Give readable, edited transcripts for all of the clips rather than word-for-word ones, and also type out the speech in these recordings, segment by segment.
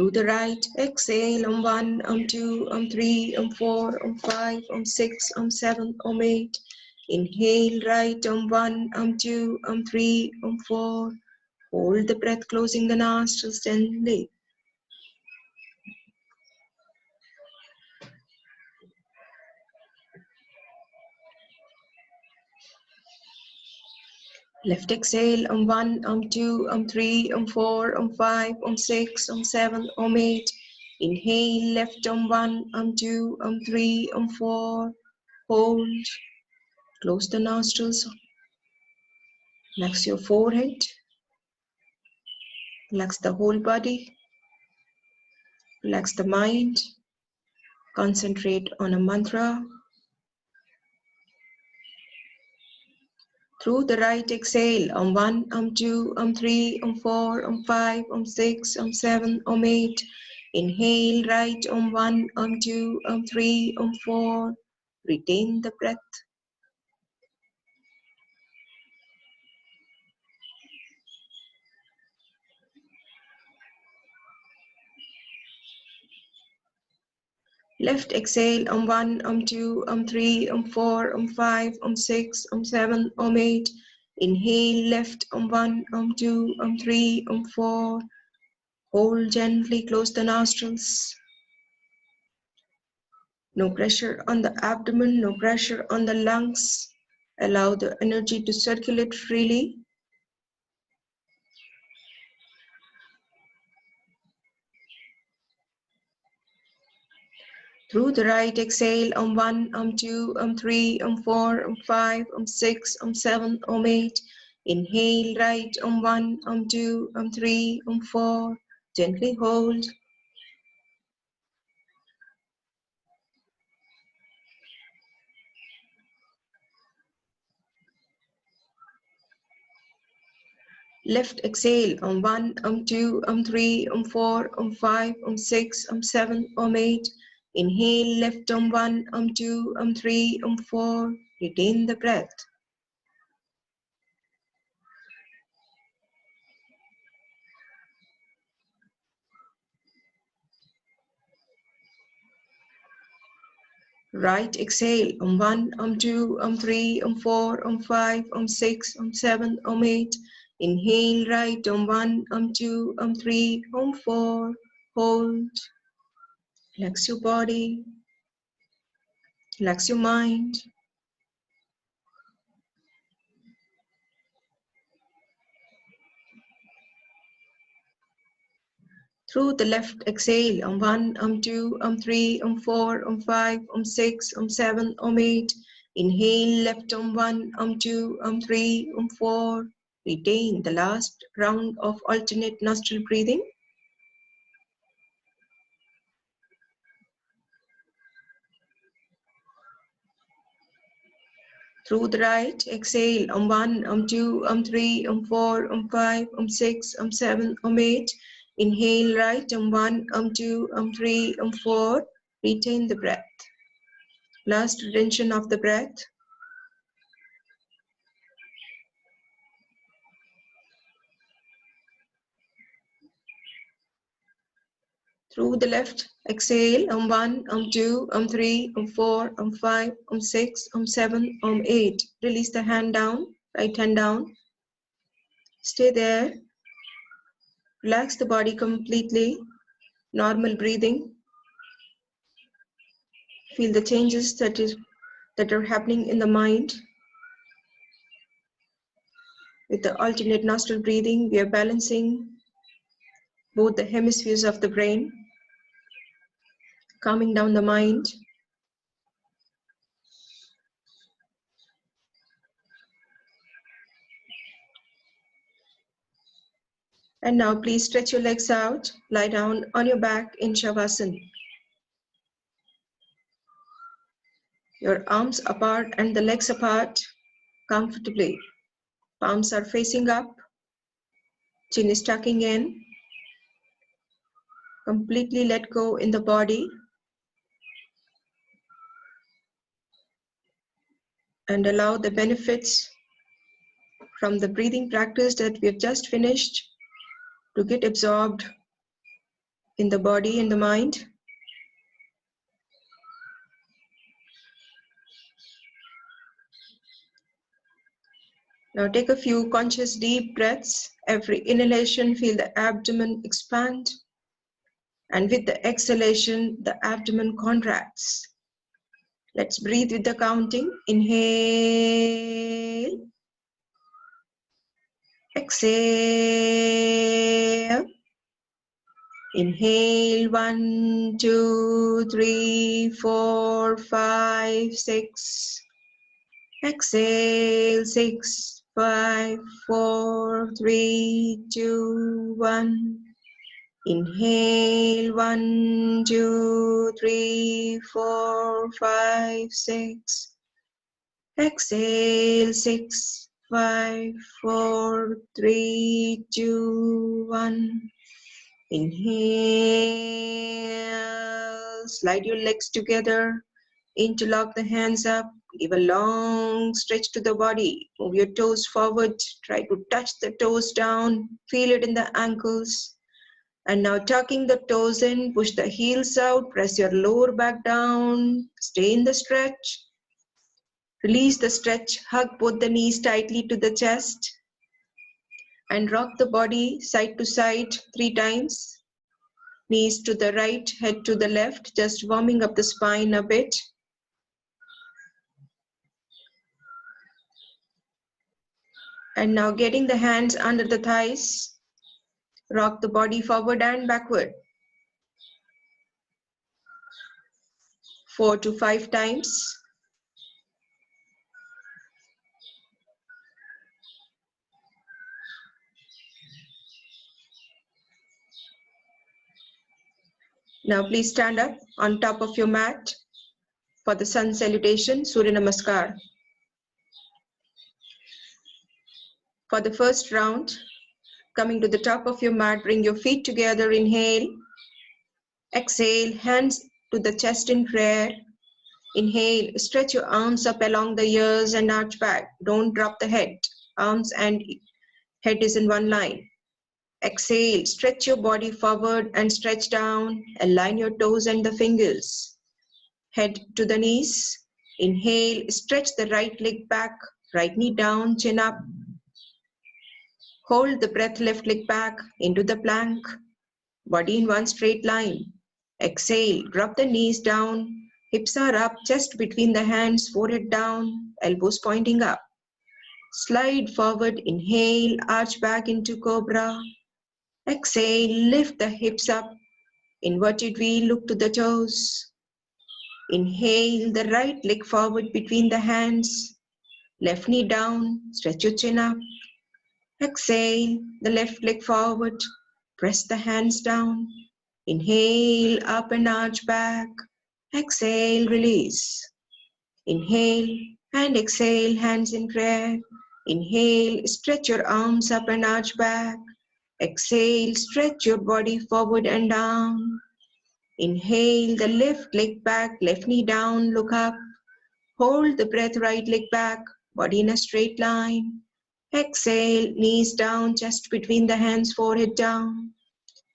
Through the right, exhale on 1, on 2, on 3, on 4, on 5, on 6, on 7, on 8. Inhale right on 1, on 2, on 3, on 4. Hold the breath, closing the nostrils gently. Left exhale on 1, on 2, on 3, on 4, on 5, on 6, on 7, on 8. Inhale left on 1, on 2, on 3, on 4. Hold. Close the nostrils. Relax your forehead. Relax the whole body. Relax the mind. Concentrate on a mantra. Through the right, exhale on 1, on 2, on 3, on 4, on 5, on 6, on 7, on 8. Inhale right on 1, on 2, on 3, on 4. Retain the breath. Left exhale on 1, on 2, on 3, on 4, on 5, on 6, on 7, on 8. Inhale left on 1, on 2, on 3, on 4. Hold gently, close the nostrils. No pressure on the abdomen, no pressure on the lungs. Allow the energy to circulate freely. Through the right, exhale on 1, on 2, on 3, on 4, on 5, on 6, on 7, on 8. Inhale right on 1, on 2, on 3, on 4. Gently hold. Left exhale on 1, on 2, on 3, on 4, on 5, on 6, on 7, on 8. Inhale left on 1, on 2, on 3, on 4. Retain the breath. Right exhale on 1, on 2, on 3, on 4, on 5, on 6, on 7, on 8. Inhale right on 1, on 2, on 3, on 4. Hold. Relax your body. Relax your mind. Through the left exhale on 1, on 2, on 3, on 4, on 5, on 6, on 7, on 8. Inhale left on 1, on 2, on 3, on 4. Retain the last round of alternate nostril breathing. Through the right, exhale on 1, on 2, on 3, on 4, on 5, on 6, on 7, on 8. Inhale right on 1, on 2, on 3, on 4. Retain the breath. Last retention of the breath. Through the left, exhale on 1, on 2, on 3, on 4, on 5, on 6, on 7, on 8. Release the hand down, right hand down. Stay there. Relax the body completely. Normal breathing. Feel the changes that are happening in the mind. With the alternate nostril breathing, we are balancing both the hemispheres of the brain, calming down the mind. And now please stretch your legs out, lie down on your back in Shavasana. Your arms apart and the legs apart comfortably. Palms are facing up, chin is tucking in. Completely let go in the body. And allow the benefits from the breathing practice that we have just finished to get absorbed in the body and the mind. Now take a few conscious deep breaths. Every inhalation, feel the abdomen expand. And with the exhalation, the abdomen contracts. Let's breathe with the counting. Inhale. Exhale. Inhale, 1, 2, 3, 4, 5, 6. Exhale, 6, 5, 4, 3, 2, 1. Inhale, 1, 2, 3, 4, 5, 6. Exhale, 6, 5, 4, 3, 2, 1. Inhale, slide your legs together, interlock the hands up, give a long stretch to the body, move your toes forward, try to touch the toes down, feel it in the ankles. And now tucking the toes in, push the heels out, press your lower back down, stay in the stretch. Release the stretch, hug both the knees tightly to the chest and rock the body side to side 3 times. Knees to the right, head to the left, just warming up the spine a bit. And now getting the hands under the thighs, rock the body forward and backward. 4 to 5 times. Now please stand up on top of your mat for the sun salutation, Surya Namaskar. For the first round, coming to the top of your mat, bring your feet together, inhale. Exhale, hands to the chest in prayer. Inhale, stretch your arms up along the ears and arch back. Don't drop the head. Arms and head is in one line. Exhale, stretch your body forward and stretch down. Align your toes and the fingers. Head to the knees. Inhale, stretch the right leg back, right knee down, chin up. Hold the breath, left leg back into the plank. Body in one straight line. Exhale, drop the knees down. Hips are up, chest between the hands, forehead down, elbows pointing up. Slide forward, inhale, arch back into cobra. Exhale, lift the hips up. Inverted V, look to the toes. Inhale, the right leg forward between the hands. Left knee down, stretch your chin up. Exhale, the left leg forward. Press the hands down. Inhale, up and arch back. Exhale, release. Inhale and exhale, hands in prayer. Inhale, stretch your arms up and arch back. Exhale, stretch your body forward and down. Inhale, the left leg back, left knee down, look up. Hold the breath, right leg back, body in a straight line. Exhale, knees down, chest between the hands, forehead down.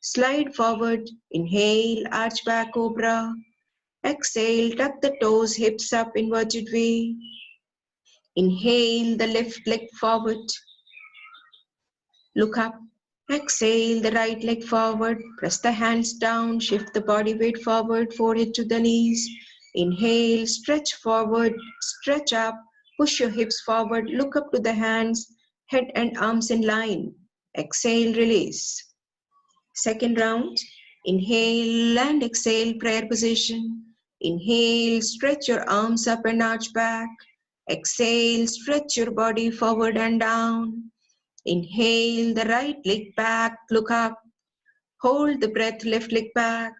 Slide forward, inhale, arch back, cobra. Exhale, tuck the toes, hips up, inverted V. Inhale, the left leg forward. Look up. Exhale, the right leg forward. Press the hands down, shift the body weight forward, forehead to the knees. Inhale, stretch forward, stretch up, push your hips forward, look up to the hands, head and arms in line. Exhale, release. Second round, inhale and exhale, prayer position. Inhale, stretch your arms up and arch back. Exhale, stretch your body forward and down. Inhale, the right leg back, look up. Hold the breath, left leg back.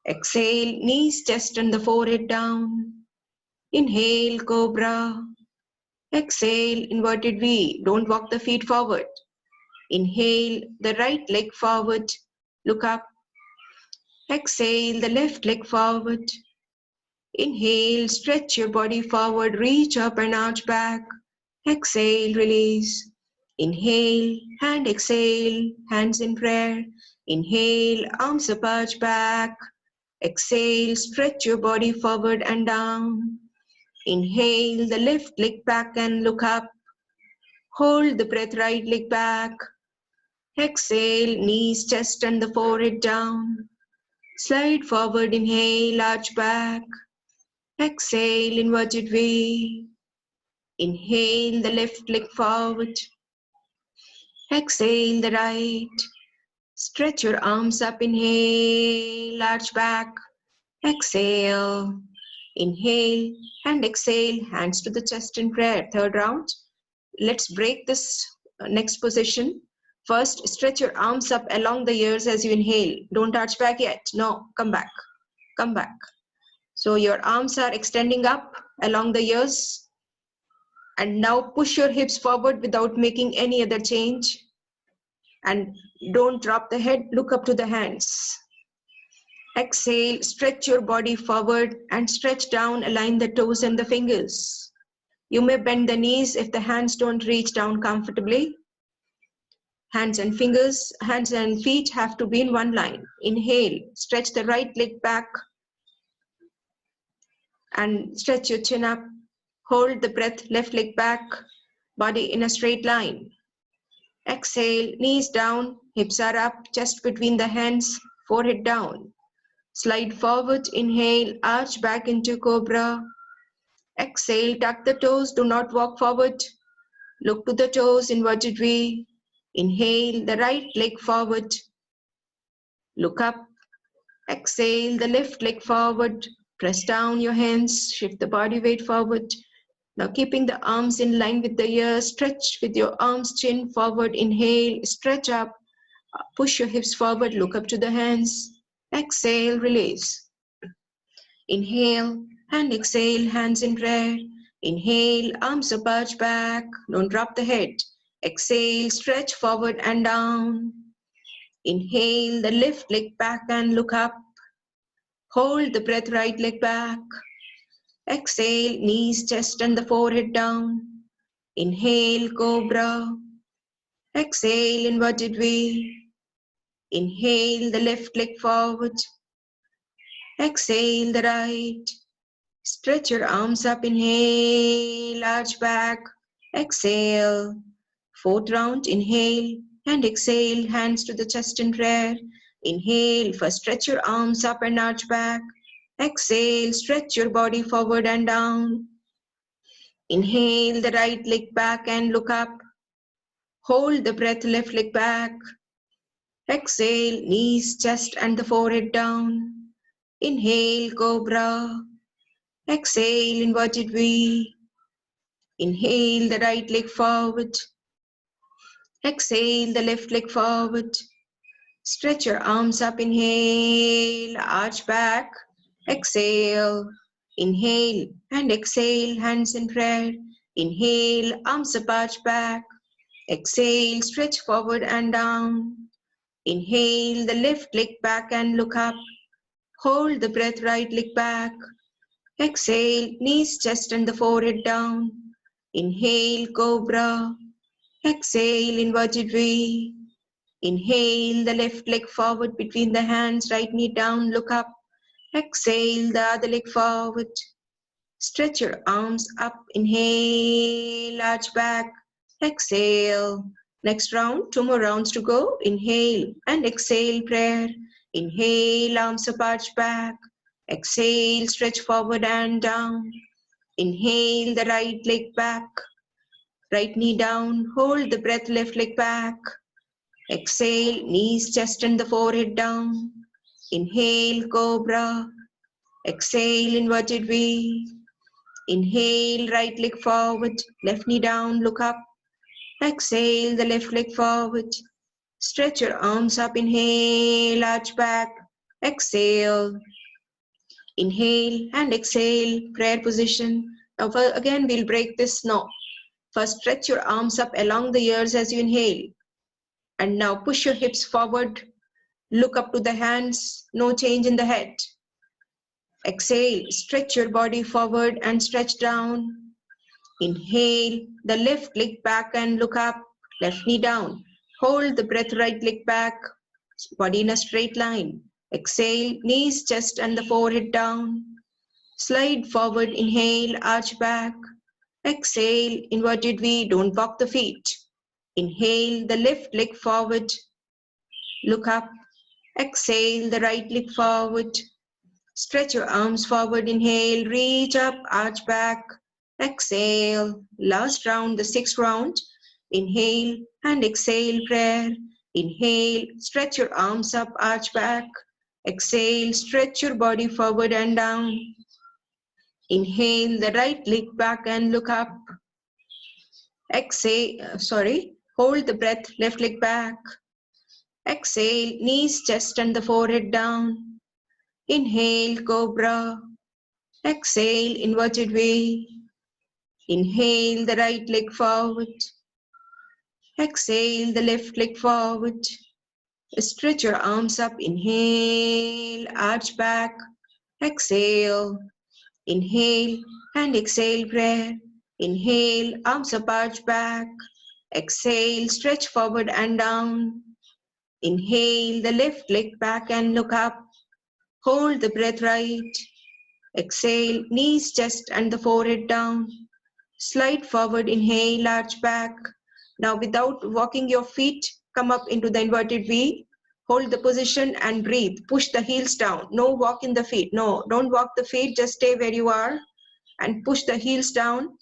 Exhale, knees, chest and the forehead down. Inhale, cobra. Exhale, inverted V. Don't walk the feet forward. Inhale, the right leg forward, look up. Exhale, the left leg forward. Inhale, stretch your body forward, reach up and arch back. Exhale, release. Inhale and exhale, hands in prayer. Inhale, arms up, arch back. Exhale, stretch your body forward and down. Inhale, the left leg back and look up. Hold the breath, right leg back. Exhale, knees, chest and the forehead down. Slide forward, inhale, arch back. Exhale, inverted V. Inhale, the left leg forward. Exhale, the right. Stretch your arms up, inhale, arch back. Exhale, inhale and exhale, hands to the chest in prayer. Third round. Let's break this next position. First, stretch your arms up along the ears as you inhale. Don't arch back yet. No, come back. Come back. So your arms are extending up along the ears. And now push your hips forward without making any other change. And don't drop the head. Look up to the hands. Exhale, stretch your body forward and stretch down, align the toes and the fingers. You may bend the knees if the hands don't reach down comfortably. Hands and feet have to be in one line. Inhale, stretch the right leg back and stretch your chin up. Hold the breath, left leg back, body in a straight line. Exhale, knees down, hips are up, chest between the hands, forehead down. Slide forward, inhale, arch back into cobra. Exhale, tuck the toes, do not walk forward. Look to the toes, inverted V. Inhale, the right leg forward. Look up. Exhale, the left leg forward. Press down your hands, shift the body weight forward. Now keeping the arms in line with the ears, stretch with your arms, chin forward. Inhale, stretch up. Push your hips forward, look up to the hands. Exhale, release. Inhale and exhale, hands in prayer. Inhale, arms up, arch back. Don't drop the head. Exhale, stretch forward and down. Inhale, the left leg back and look up. Hold the breath, right leg back. Exhale, knees, chest and the forehead down. Inhale, cobra. Exhale, inverted V. Inhale, the left leg forward. Exhale, the right. Stretch your arms up, inhale, arch back. Exhale. Fourth round, inhale and exhale, hands to the chest in prayer. Inhale, first stretch your arms up and arch back. Exhale, stretch your body forward and down. Inhale, the right leg back and look up. Hold the breath, left leg back. Exhale, knees, chest and the forehead down. Inhale, cobra. Exhale, inverted V. Inhale, the right leg forward. Exhale, the left leg forward. Stretch your arms up, inhale, arch back. Exhale, inhale and exhale, hands in prayer. Inhale, arms up, arch back. Exhale, stretch forward and down. Inhale, the left leg back and look up. Hold the breath, right leg back. Exhale, knees, chest and the forehead down. Inhale, cobra. Exhale, inverted V. Inhale, the left leg forward between the hands, right knee down, look up. Exhale, the other leg forward. Stretch your arms up, inhale, arch back. Exhale. Next round, 2 more rounds to go. Inhale and exhale, prayer. Inhale, arms up, arch back. Exhale, stretch forward and down. Inhale, the right leg back. Right knee down, hold the breath, left leg back. Exhale, knees, chest and the forehead down. Inhale, cobra. Exhale, inverted V. Inhale, right leg forward, left knee down, look up. Exhale, the left leg forward. Stretch your arms up, inhale, arch back. Exhale. Inhale and exhale, prayer position. Now again, we'll break this now. First, stretch your arms up along the ears as you inhale. And now push your hips forward. Look up to the hands. No change in the head. Exhale. Stretch your body forward and stretch down. Inhale. The left leg back and look up. Left knee down. Hold the breath. Right leg back. body in a straight line. Exhale, knees, chest and the forehead down. Slide forward, inhale, arch back. Exhale, inverted V, don't walk the feet. Inhale, the left leg forward, look up. Exhale, the right leg forward. Stretch your arms forward, inhale, reach up, arch back. Exhale, last round, the sixth round. Inhale and exhale, prayer. Inhale, stretch your arms up, arch back. Exhale, stretch your body forward and down. Inhale, the right leg back and look up. Exhale, hold the breath, left leg back. Exhale, knees, chest and the forehead down. Inhale, cobra. Exhale, inverted V. Inhale, the right leg forward. Exhale, the left leg forward. Stretch your arms up. Inhale, arch back. Exhale. Inhale and exhale, prayer. Inhale, arms up, arch back. Exhale, stretch forward and down. Inhale, the left leg back and look up. Hold the breath right. Exhale, knees, chest and the forehead down. Slide forward, inhale, arch back. Now without walking your feet, come up into the inverted V. Hold the position and breathe. Push the heels down. No walk in the feet. No, don't walk the feet. Just stay where you are and push the heels down.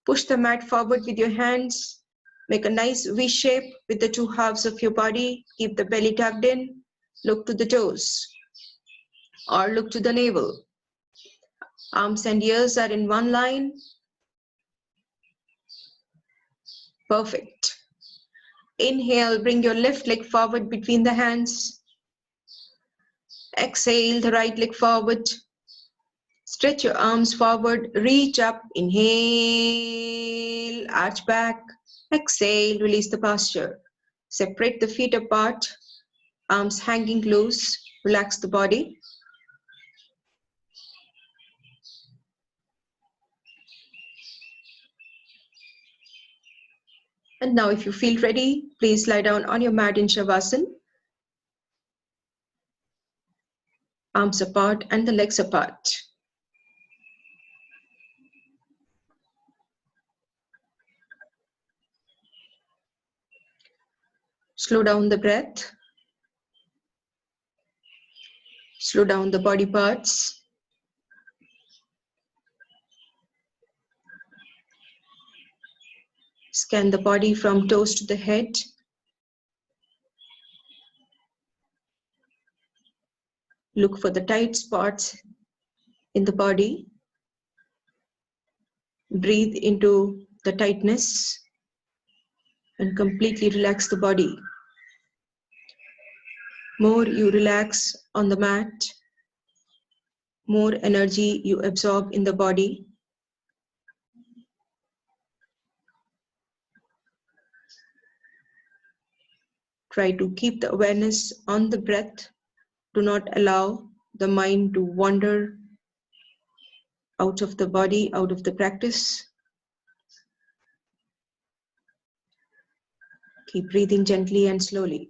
Push the mat forward with your hands. Make a nice V shape with the two halves of your body. Keep the belly tucked in. Look to the toes or look to the navel. Arms and ears are in one line. Perfect. Inhale, bring your left leg forward between the hands. Exhale, the right leg forward. Stretch your arms forward, reach up. Inhale, arch back. Exhale, release the posture. Separate the feet apart, arms hanging loose. Relax the body. And now if you feel ready, please lie down on your mat in Shavasana. Arms apart and the legs apart. Slow down the breath. Slow down the body parts. Scan the body from toes to the head. Look for the tight spots in the body. Breathe into the tightness and completely relax the body. More you relax on the mat, more energy you absorb in the body. Try to keep the awareness on the breath. Do not allow the mind to wander out of the body, out of the practice. Keep breathing gently and slowly.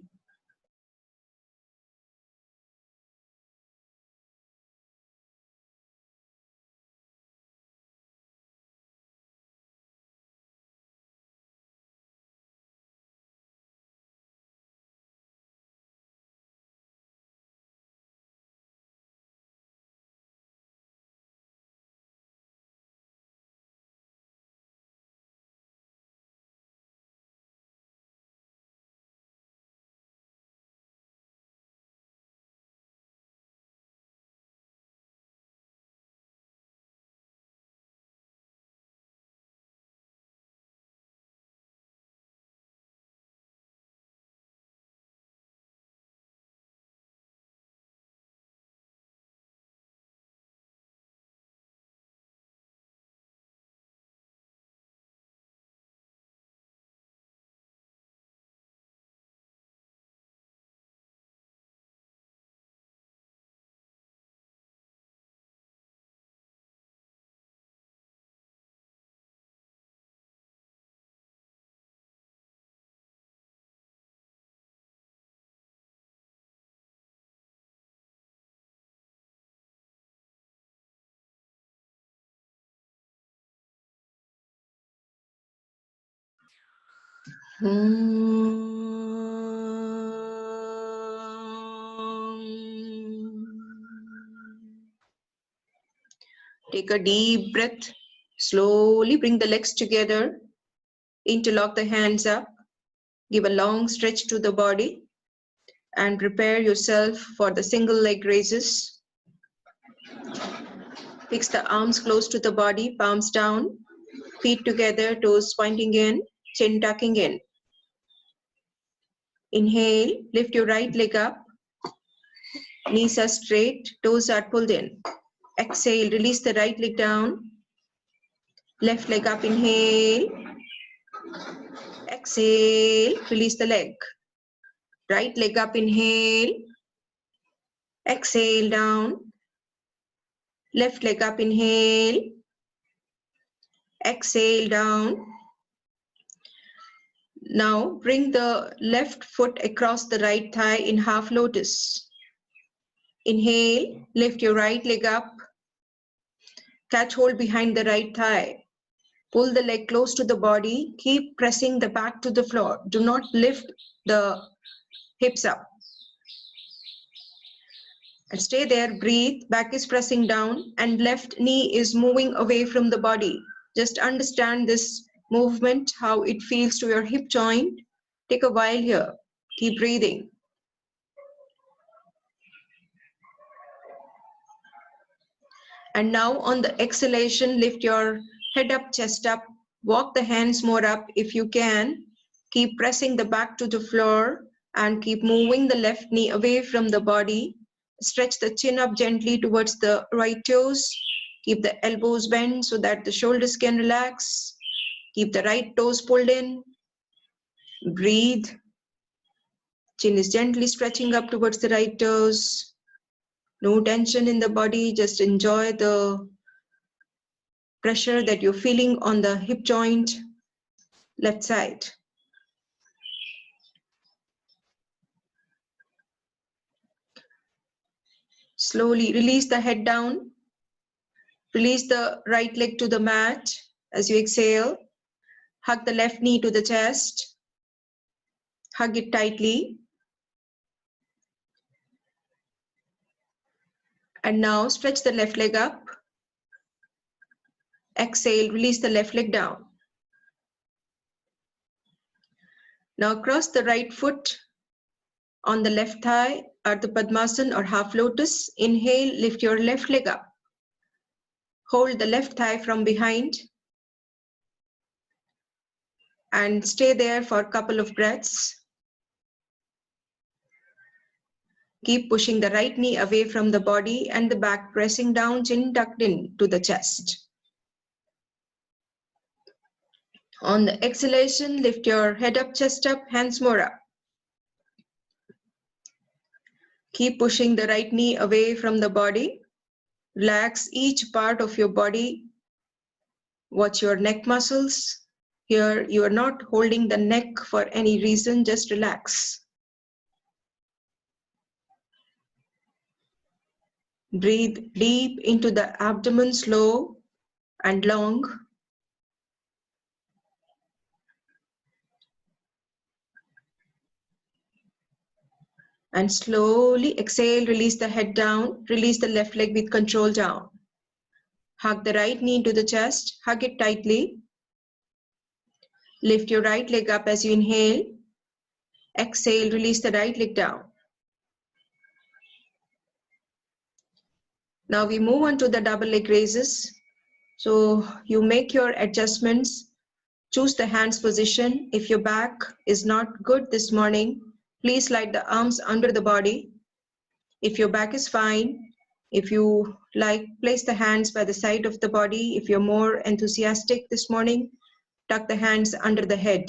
Take a deep breath. Slowly bring the legs together. Interlock the hands up. Give a long stretch to the body and prepare yourself for the single leg raises. Fix the arms close to the body, palms down, feet together, toes pointing in, chin tucking in. Inhale, lift your right leg up. Knees are straight, toes are pulled in. Exhale, release the right leg down. Left leg up, inhale. Exhale, release the leg. Right leg up, inhale. Exhale, down. Left leg up, inhale. Exhale, down. Now bring the left foot across the right thigh in half lotus. Inhale, lift your right leg up. Catch hold behind the right thigh. Pull the leg close to the body. Keep pressing the back to the floor. Do not lift the hips up. And stay there, breathe. Back is pressing down and left knee is moving away from the body. Just understand this movement, how it feels to your hip joint. Take a while here. Keep breathing. And now on the exhalation, lift your head up, chest up. Walk the hands more up if you can. Keep pressing the back to the floor and keep moving the left knee away from the body. Stretch the chin up gently towards the right toes. Keep the elbows bent so that the shoulders can relax. Keep the right toes pulled in. Breathe. Chin is gently stretching up towards the right toes. No tension in the body. Just enjoy the pressure that you're feeling on the hip joint, left side. Slowly release the head down. Release the right leg to the mat as you exhale. Hug the left knee to the chest. Hug it tightly. And now stretch the left leg up. Exhale, release the left leg down. Now cross the right foot on the left thigh, Ardha Padmasana or half lotus. Inhale, lift your left leg up. Hold the left thigh from behind. And stay there for a couple of breaths. Keep pushing the right knee away from the body and the back, pressing down, chin tucked in to the chest. On the exhalation, lift your head up, chest up, hands more up. Keep pushing the right knee away from the body. Relax each part of your body. Watch your neck muscles. Here, you are not holding the neck for any reason, just relax. Breathe deep into the abdomen, slow and long. And slowly exhale, release the head down, release the left leg with control down. Hug the right knee to the chest, hug it tightly. Lift your right leg up as you inhale. Exhale, release the right leg down. Now we move on to the double leg raises. So you make your adjustments. Choose the hands position. If your back is not good this morning, please slide the arms under the body. If your back is fine, if you like, place the hands by the side of the body. If you're more enthusiastic this morning, tuck the hands under the head.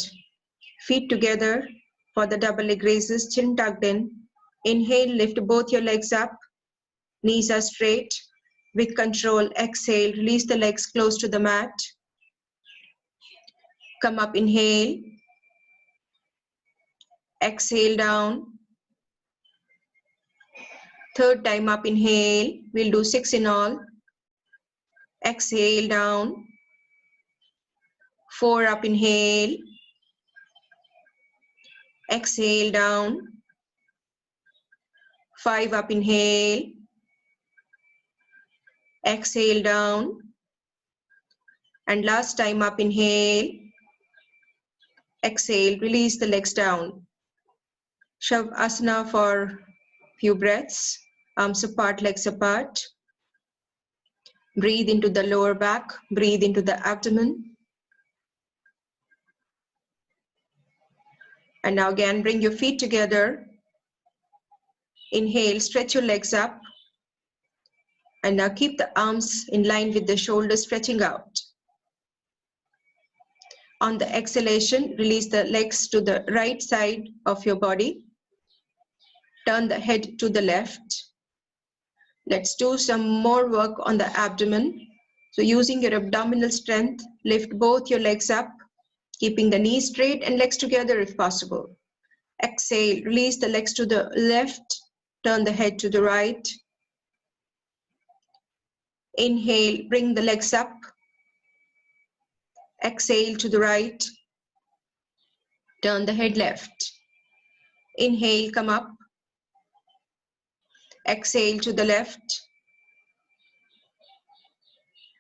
Feet together for the double leg raises, chin tucked in. Inhale, lift both your legs up. Knees are straight. With control, exhale, release the legs close to the mat. Come up, inhale. Exhale down. Third time up, inhale. We'll do 6 in all. Exhale down. 4 up, inhale. Exhale down. 5 up, inhale. Exhale down. And last time up, inhale. Exhale, release the legs down. Shavasana for few breaths. Arms apart, legs apart. Breathe into the lower back. Breathe into the abdomen. And now again, bring your feet together. Inhale, stretch your legs up. And now keep the arms in line with the shoulders stretching out. On the exhalation, release the legs to the right side of your body. Turn the head to the left. Let's do some more work on the abdomen. So using your abdominal strength, lift both your legs up, keeping the knees straight and legs together if possible. Exhale, release the legs to the left, turn the head to the right. Inhale, bring the legs up. Exhale to the right, turn the head left. Inhale, come up. Exhale to the left.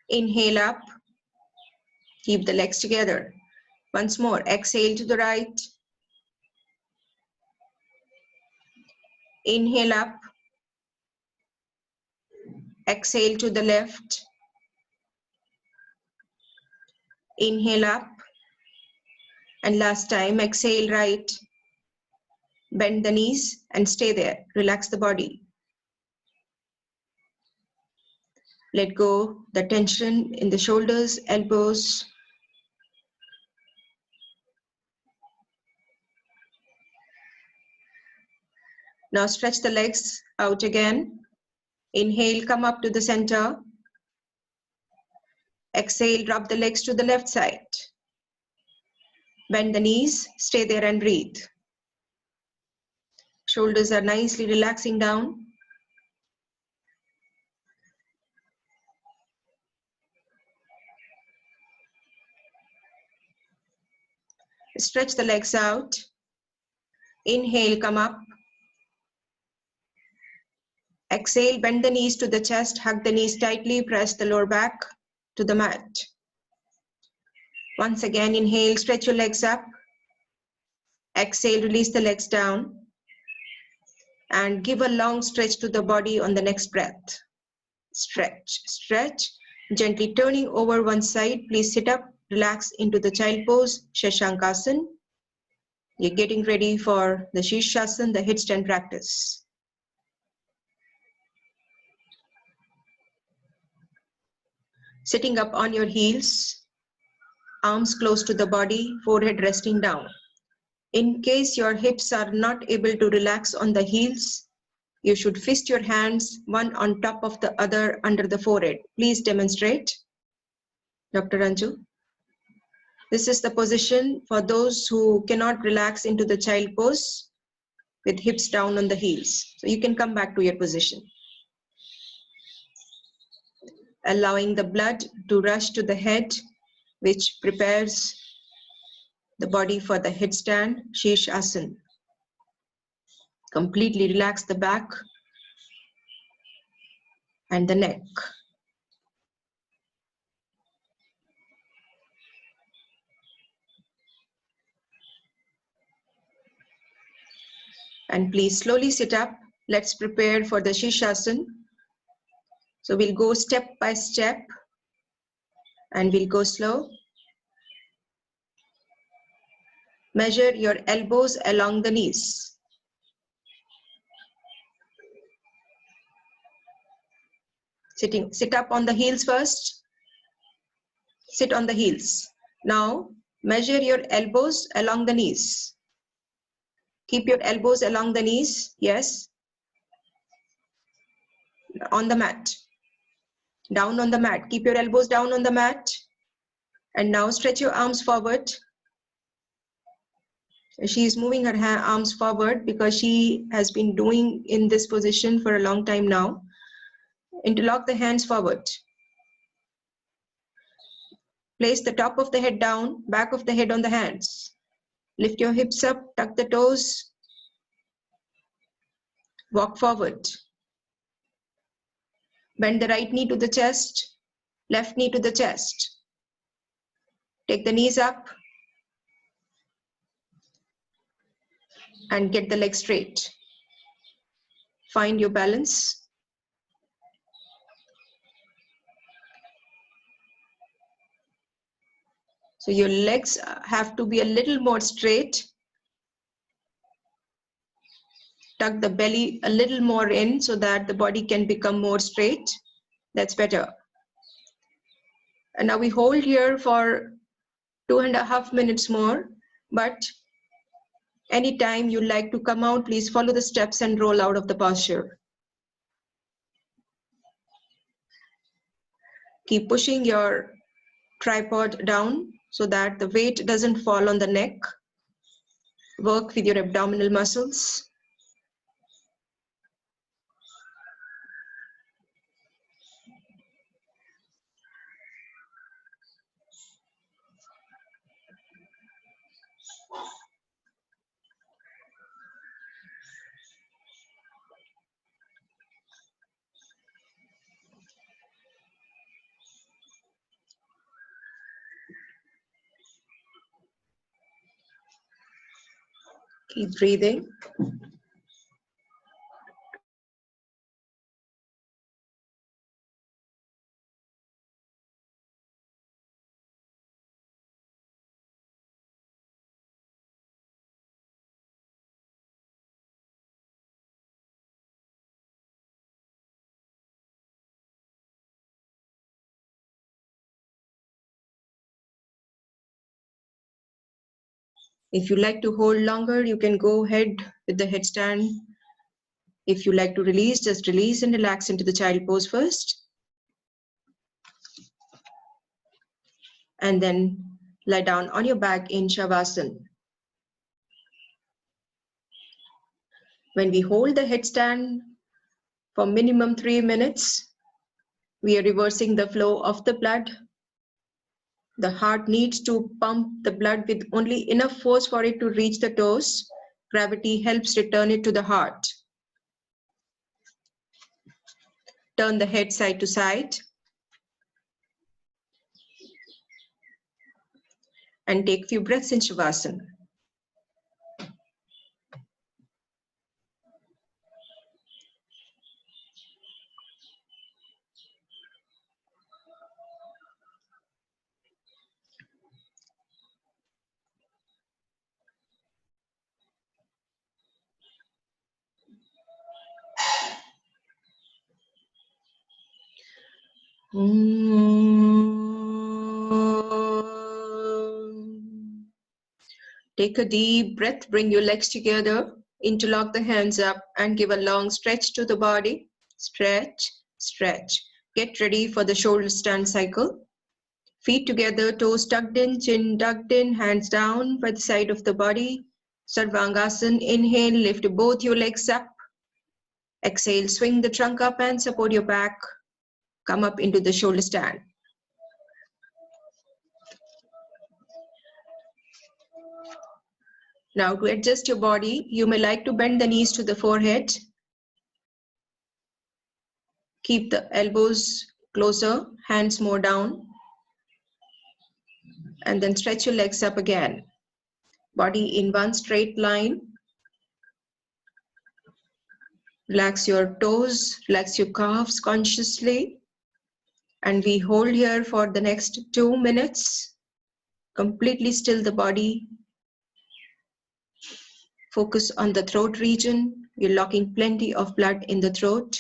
Inhale up. Keep the legs together. Once more, exhale to the right. Inhale up. Exhale to the left. Inhale up. And last time, exhale right. Bend the knees and stay there. Relax the body. Let go the tension in the shoulders, elbows. Now stretch the legs out again. Inhale, come up to the center. Exhale, drop the legs to the left side. Bend the knees, stay there and breathe. Shoulders are nicely relaxing down. Stretch the legs out. Inhale, come up. Exhale, bend the knees to the chest, hug the knees tightly, press the lower back to the mat. Once again, inhale, stretch your legs up. Exhale, release the legs down. And give a long stretch to the body on the next breath. Stretch, stretch. Gently turning over one side, please sit up, relax into the child pose, Shashankasana. You're getting ready for the Shirshasana, the headstand practice. Sitting up on your heels, arms close to the body, forehead resting down. In case your hips are not able to relax on the heels, you should fist your hands one on top of the other under the forehead. Please demonstrate, Dr. Anju. This is the position for those who cannot relax into the child pose with hips down on the heels. So you can come back to your position. Allowing the blood to rush to the head, which prepares the body for the headstand, Shirshasana. Completely relax the back and the neck. And please slowly sit up. Let's prepare for the Shirshasana. So we'll go step by step and we'll go slow. Measure your elbows along the knees. Sit up on the heels first. Sit on the heels. Now measure your elbows along the knees. Keep your elbows along the knees. Yes. On the mat. Down on the mat. Keep your elbows down on the mat. And now stretch your arms forward. She is moving her arms forward because she has been doing in this position for a long time now. Interlock the hands forward. Place the top of the head down, back of the head on the hands. Lift your hips up, tuck the toes, walk forward. Bend the right knee to the chest, left knee to the chest. Take the knees up and get the legs straight. Find your balance. So your legs have to be a little more straight. Tuck the belly a little more in so that the body can become more straight. That's better. And now we hold here for 2.5 minutes more, but anytime you like to come out, please follow the steps and roll out of the posture. Keep pushing your tripod down so that the weight doesn't fall on the neck. Work with your abdominal muscles. Keep breathing. If you like to hold longer, you can go ahead with the headstand. If you like to release, just release and relax into the child pose first. And then lie down on your back in Shavasana. When we hold the headstand for minimum 3 minutes, we are reversing the flow of the blood. The heart needs to pump the blood with only enough force for it to reach the toes. Gravity helps return it to the heart. Turn the head side to side. And take a few breaths in Shavasana. Take a deep breath, bring your legs together, interlock the hands up and give a long stretch to the body. Stretch, stretch. Get ready for the shoulder stand cycle. Feet together, toes tucked in, chin tucked in, hands down by the side of the body. Sarvangasana, inhale, lift both your legs up. Exhale, swing the trunk up and support your back. Come up into the shoulder stand. Now to adjust your body, you may like to bend the knees to the forehead. Keep the elbows closer, hands more down. And then stretch your legs up again. Body in one straight line. Relax your toes, relax your calves consciously. And we hold here for the next 2 minutes. Completely still the body. Focus on the throat region. You're locking plenty of blood in the throat,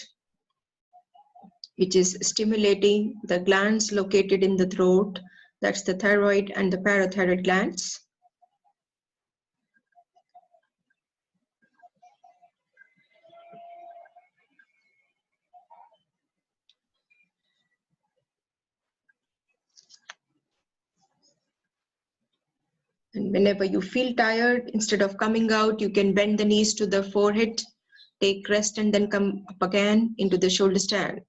which is stimulating the glands located in the throat. That's the thyroid and the parathyroid glands. And whenever you feel tired, instead of coming out, you can bend the knees to the forehead, take rest and then come up again into the shoulder stand.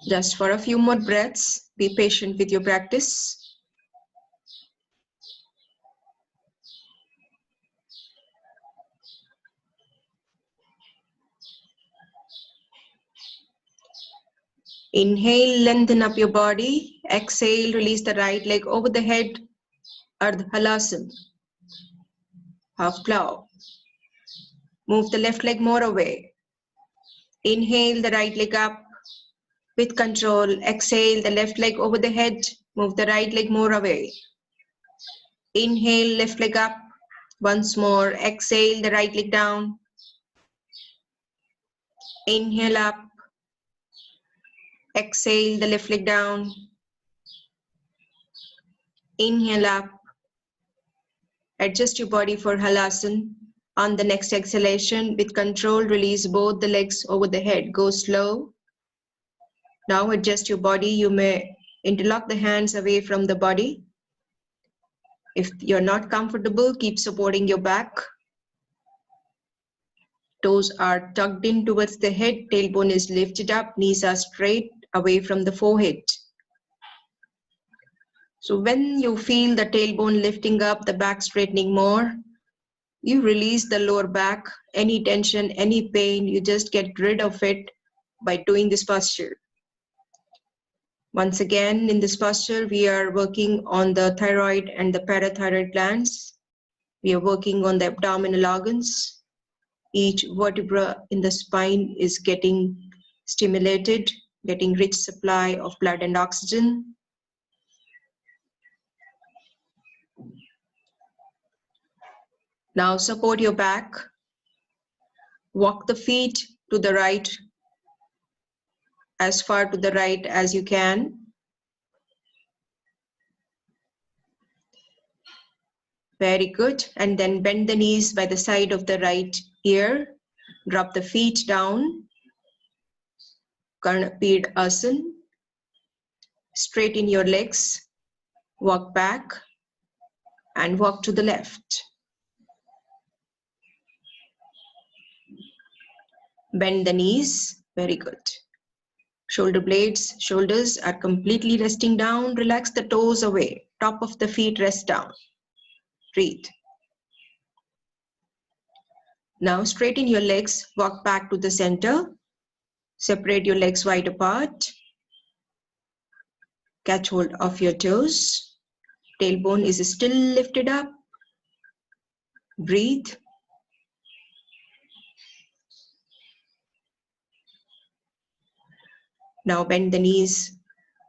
Just for a few more breaths. Be patient with your practice. Inhale, lengthen up your body. Exhale, release the right leg over the head. Ardha Halasana. Half plow. Move the left leg more away. Inhale the right leg up with control. Exhale the left leg over the head. Move the right leg more away. Inhale, left leg up. Once more. Exhale the right leg down. Inhale up. Exhale the left leg down. Inhale up. Adjust your body for Halasana. On the next exhalation, with control, release both the legs over the head. Go slow. Now adjust your body. You may interlock the hands away from the body. If you're not comfortable, keep supporting your back. Toes are tucked in towards the head. Tailbone is lifted up. Knees are straight away from the forehead. So when you feel the tailbone lifting up, the back straightening more, you release the lower back. Any tension, any pain, you just get rid of it by doing this posture. Once again, in this posture, we are working on the thyroid and the parathyroid glands. We are working on the abdominal organs. Each vertebra in the spine is getting stimulated, getting rich supply of blood and oxygen. Now support your back. Walk the feet to the right, as far to the right as you can. Very good. And then bend the knees by the side of the right ear. Drop the feet down. Karnapid Asana. Straighten your legs. Walk back and walk to the left. Bend the knees. Very good. Shoulder blades, shoulders are completely resting down. Relax the toes away. Top of the feet rest down. Breathe. Now straighten your legs. Walk back to the center. Separate your legs wide apart. Catch hold of your toes. Tailbone is still lifted up. Breathe. Now bend the knees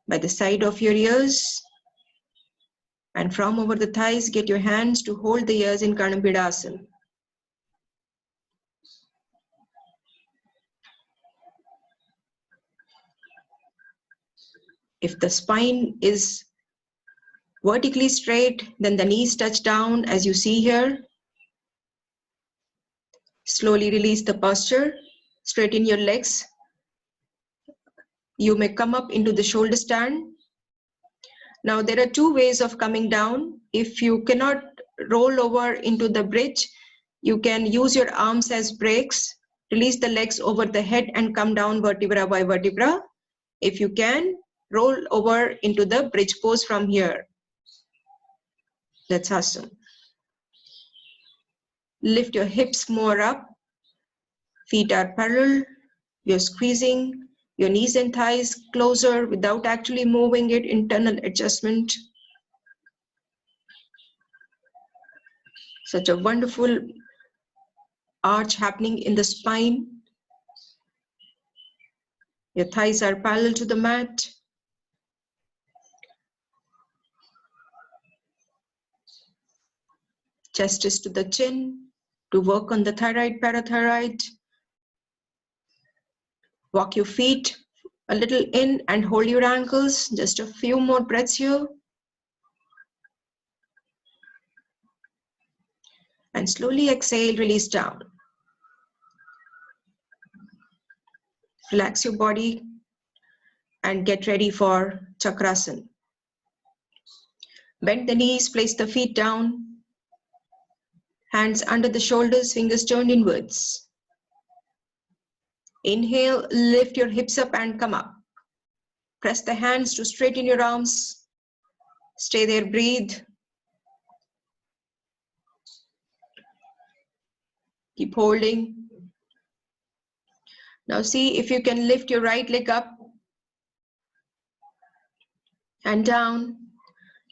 by the side of your ears. And from over the thighs, get your hands to hold the ears in Karnapid Asana. If the spine is vertically straight, then the knees touch down as you see here. Slowly release the posture. Straighten your legs. You may come up into the shoulder stand. Now there are two ways of coming down. If you cannot roll over into the bridge, you can use your arms as brakes. Release the legs over the head and come down vertebra by vertebra. If you can, roll over into the bridge pose from here. That's awesome. Lift your hips more up. Feet are parallel. You're squeezing your knees and thighs closer without actually moving it. Internal adjustment. Such a wonderful arch happening in the spine. Your thighs are parallel to the mat. Chest is to the chin to work on the thyroid, parathyroid. Walk your feet a little in and hold your ankles. Just a few more breaths here. And slowly exhale, release down. Relax your body and get ready for Chakrasana. Bend the knees, place the feet down. Hands under the shoulders, fingers turned inwards. Inhale, lift your hips up and come up. Press the hands to straighten your arms. Stay there, breathe. Keep holding. Now see if you can lift your right leg up and down.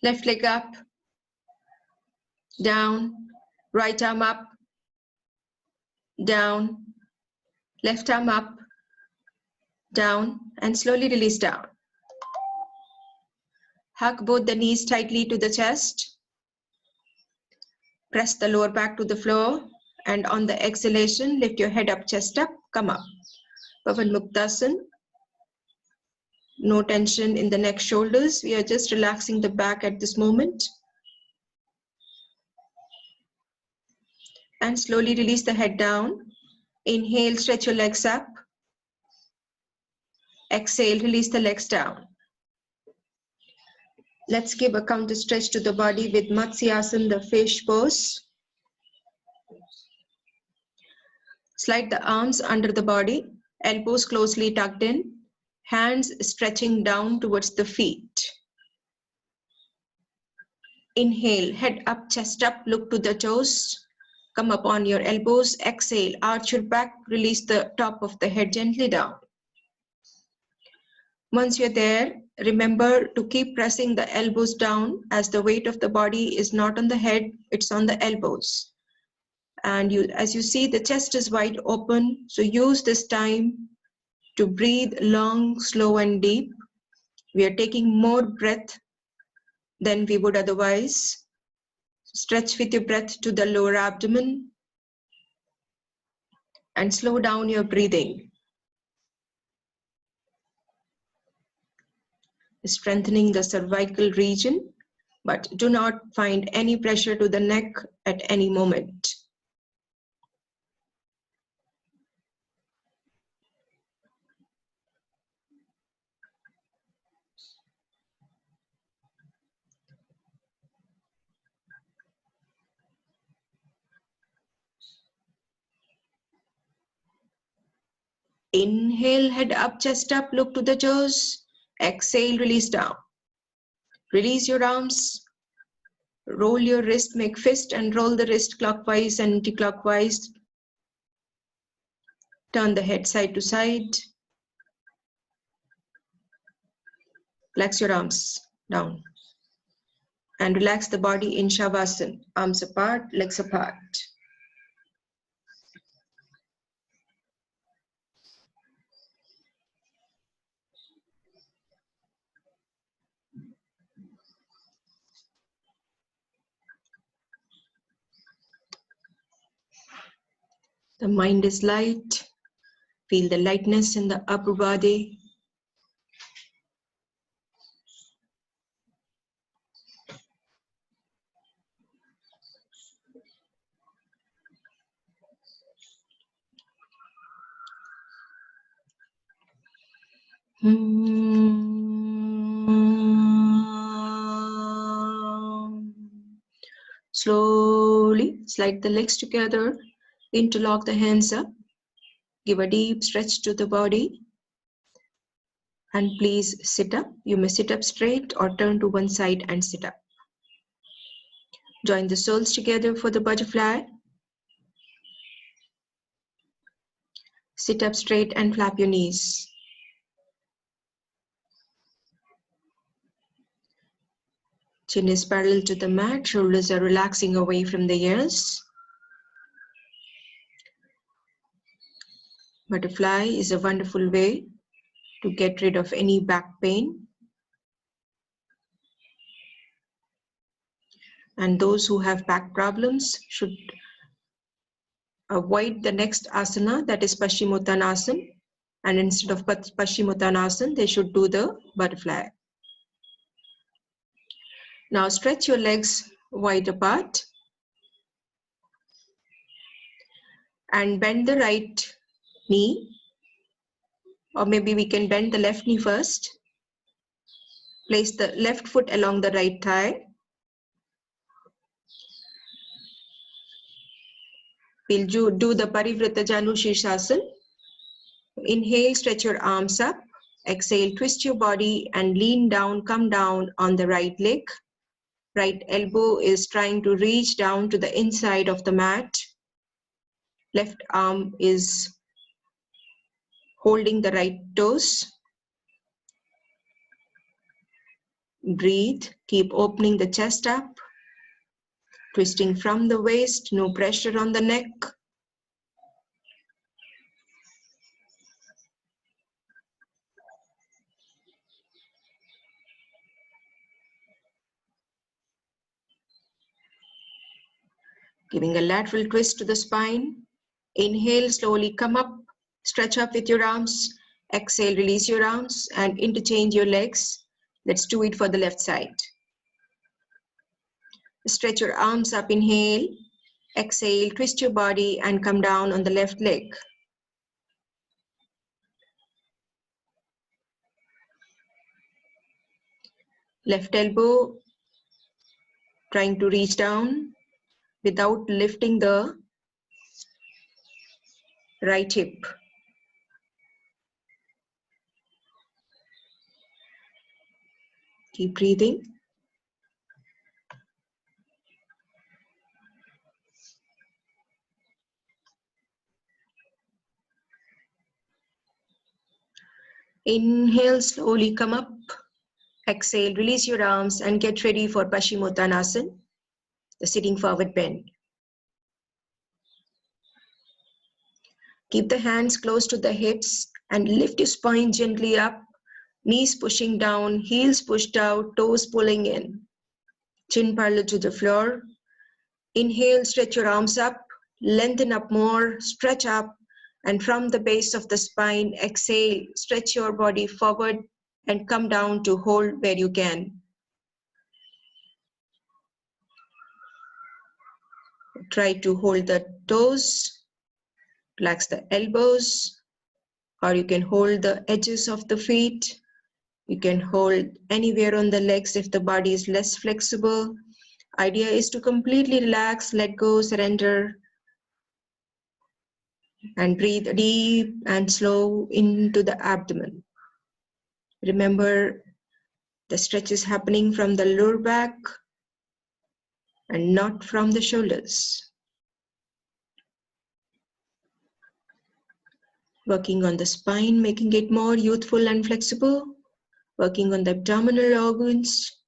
Left leg up, down. Right arm up, down. Left arm up, down, and slowly release down. Hug both the knees tightly to the chest. Press the lower back to the floor, and on the exhalation, lift your head up, chest up, come up. Pavan Muktasan. No tension in the neck, shoulders. We are just relaxing the back at this moment. And slowly release the head down. Inhale, stretch your legs up. Exhale, release the legs down. Let's give a counter stretch to the body with Matsyasana, the fish pose. Slide the arms under the body, elbows closely tucked in, hands stretching down towards the feet. Inhale, head up, chest up, look to the toes. Come up on your elbows. Exhale, arch your back, release the top of the head gently down. Once you're there, remember to keep pressing the elbows down as the weight of the body is not on the head, it's on the elbows. And as you see, the chest is wide open, so use this time to breathe long, slow, and deep. We are taking more breath than we would otherwise. Stretch with your breath to the lower abdomen and slow down your breathing. Strengthening the cervical region, but do not find any pressure to the neck at any moment. Inhale, head up, chest up, look to the toes. Exhale, release down. Release your arms. Roll your wrist, make fist and roll the wrist clockwise and anti-clockwise. Turn the head side to side. Flex your arms down. And relax the body in Shavasana. Arms apart, legs apart. The mind is light. Feel the lightness in the upper body. Slowly slide the legs together, interlock the hands up, give a deep stretch to the body, and please sit up. You may sit up straight or turn to one side and sit up. Join the soles together for the butterfly. Sit up straight and flap your knees. Chin is parallel to the mat, shoulders are relaxing away from the ears. Butterfly is a wonderful way to get rid of any back pain. And those who have back problems should avoid the next asana, that is Paschimottanasana. And instead of Paschimottanasana, they should do the butterfly. Now stretch your legs wide apart and bend the right knee, or maybe we can bend the left knee first. Place the left foot along the right thigh. We'll do the Parivrata Janu Shirsasana. Inhale, stretch your arms up. Exhale, twist your body and lean down, come down on the right leg. Right elbow is trying to reach down to the inside of the mat. Left arm is holding the right toes. Breathe, keep opening the chest up, twisting from the waist, no pressure on the neck. Giving a lateral twist to the spine. Inhale, slowly come up, stretch up with your arms. Exhale, release your arms and interchange your legs. Let's do it for the left side. Stretch your arms up, inhale. Exhale, twist your body and come down on the left leg. Left elbow trying to reach down without lifting the right hip. Keep breathing. Inhale, slowly come up. Exhale, release your arms and get ready for Paschimottanasana, the sitting forward bend. Keep the hands close to the hips and lift your spine gently up, knees pushing down, heels pushed out, toes pulling in. Chin parallel to the floor. Inhale, stretch your arms up, lengthen up more, stretch up, and from the base of the spine, exhale, stretch your body forward and come down to hold where you can. Try to hold the toes, relax the elbows, or you can hold the edges of the feet. You can hold anywhere on the legs if the body is less flexible. Idea is to completely relax, let go, surrender, and breathe deep and slow into the abdomen. Remember, the stretch is happening from the lower back and not from the shoulders. Working on the spine, making it more youthful and flexible. Working on the abdominal organs,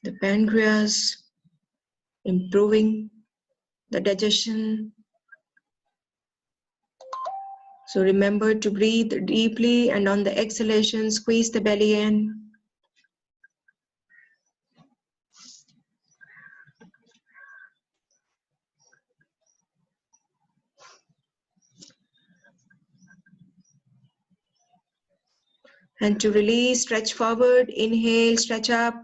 the pancreas, improving the digestion. So remember to breathe deeply and on the exhalation, squeeze the belly in. And to release, stretch forward, inhale, stretch up.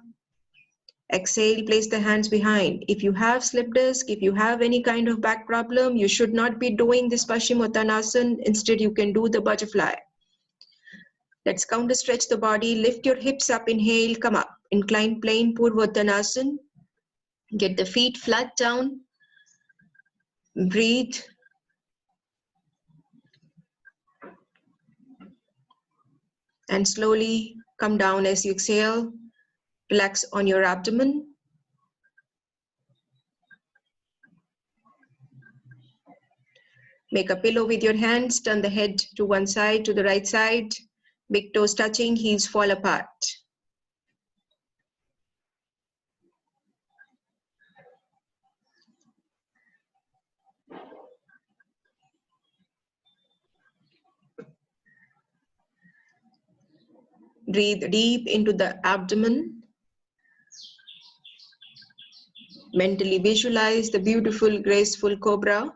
Exhale, place the hands behind. If you have slip disc, if you have any kind of back problem, you should not be doing this Paschimottanasana. Instead, you can do the butterfly. Let's counter stretch the body. Lift your hips up, inhale, come up. Incline plane, Purvottanasana. Get the feet flat down. Breathe. And slowly come down as you exhale. Relax on your abdomen. Make a pillow with your hands. Turn the head to one side, to the right side. Big toes touching, heels fall apart. Breathe deep into the abdomen. Mentally visualize the beautiful, graceful cobra.